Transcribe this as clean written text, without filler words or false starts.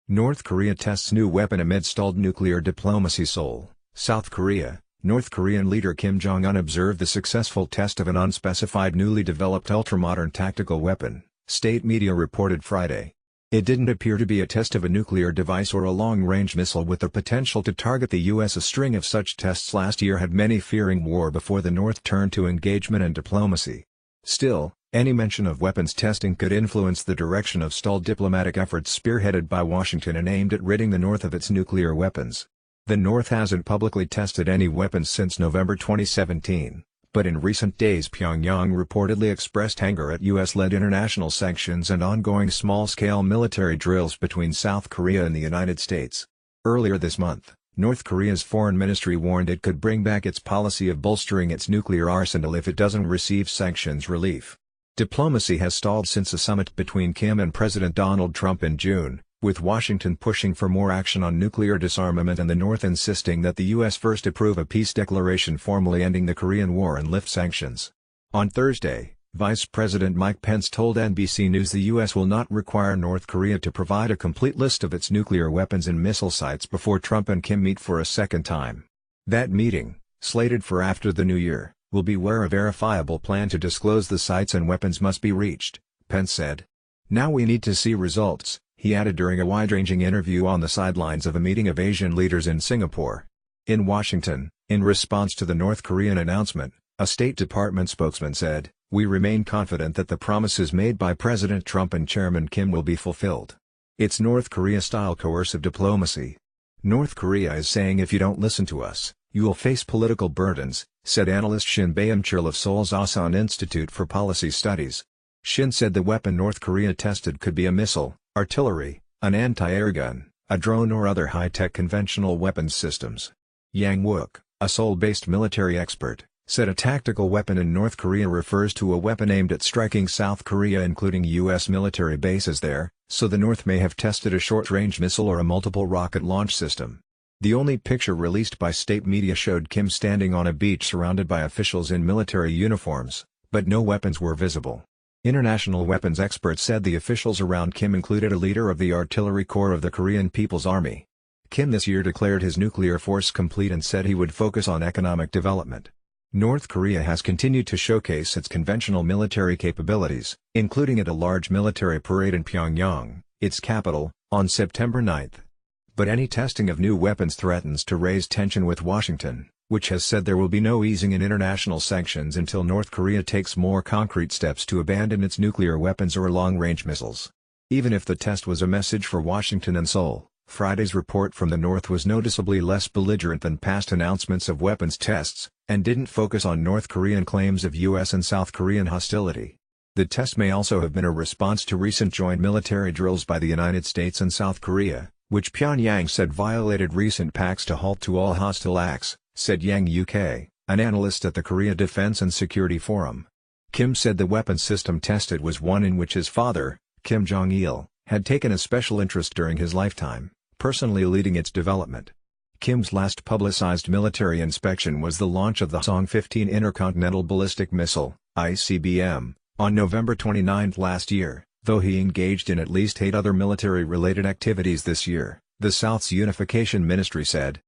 North Korea tests new weapon amid stalled nuclear diplomacy. Seoul, South Korea. North Korean leader Kim Jong-un observed the successful test of an unspecified newly developed ultramodern tactical weapon, state media reported Friday. It didn't appear to be a test of a nuclear device or a long-range missile with the potential to target the U.S. A string of such tests last year had many fearing war before the North turned to engagement and diplomacy. Still, any mention of weapons testing could influence the direction of stalled diplomatic efforts spearheaded by Washington and aimed at ridding the North of its nuclear weapons. The North hasn't publicly tested any weapons since November 2017, but in recent days Pyongyang reportedly expressed anger at U.S.-led international sanctions and ongoing small-scale military drills between South Korea and the United States. Earlier this month, North Korea's foreign ministry warned it could bring back its policy of bolstering its nuclear arsenal if it doesn't receive sanctions relief. Diplomacy has stalled since a summit between Kim and President Donald Trump in June, with Washington pushing for more action on nuclear disarmament and the North insisting that the U.S. first approve a peace declaration formally ending the Korean War and lift sanctions. On Thursday, Vice President Mike Pence told NBC News the U.S. will not require North Korea to provide a complete list of its nuclear weapons and missile sites before Trump and Kim meet for a second time. That meeting, slated for after the new year, will be where a verifiable plan to disclose the sites and weapons must be reached, Pence said. Now we need to see results, he added during a wide-ranging interview on the sidelines of a meeting of Asian leaders in Singapore. In Washington, in response to the North Korean announcement, a State Department spokesman said, "We remain confident that the promises made by President Trump and Chairman Kim will be fulfilled. It's North Korea-style coercive diplomacy. North Korea is saying if you don't listen to us, you will face political burdens," said analyst Shin Byung-chul of Seoul's Asan Institute for Policy Studies. Shin said the weapon North Korea tested could be a missile, artillery, an anti-air gun, a drone or other high-tech conventional weapons systems. Yang Wook, a Seoul-based military expert, said a tactical weapon in North Korea refers to a weapon aimed at striking South Korea including U.S. military bases there, so the North may have tested a short-range missile or a multiple rocket launch system. The only picture released by state media showed Kim standing on a beach surrounded by officials in military uniforms, but no weapons were visible. International weapons experts said the officials around Kim included a leader of the Artillery Corps of the Korean People's Army. Kim this year declared his nuclear force complete and said he would focus on economic development. North Korea has continued to showcase its conventional military capabilities, including at a large military parade in Pyongyang, its capital, on September 9. But any testing of new weapons threatens to raise tension with Washington, which has said there will be no easing in international sanctions until North Korea takes more concrete steps to abandon its nuclear weapons or long-range missiles. Even if the test was a message for Washington and Seoul, Friday's report from the North was noticeably less belligerent than past announcements of weapons tests, and didn't focus on North Korean claims of U.S. and South Korean hostility. The test may also have been a response to recent joint military drills by the United States and South Korea, which Pyongyang said violated recent pacts to halt to all hostile acts, said Yang UK, an analyst at the Korea Defense and Security Forum. Kim said the weapons system tested was one in which his father, Kim Jong-il, had taken a special interest during his lifetime, personally leading its development. Kim's last publicized military inspection was the launch of the Hwasong-15 Intercontinental Ballistic Missile, ICBM, on November 29 last year. Though he engaged in at least 8 other military-related activities this year, the South's Unification Ministry said.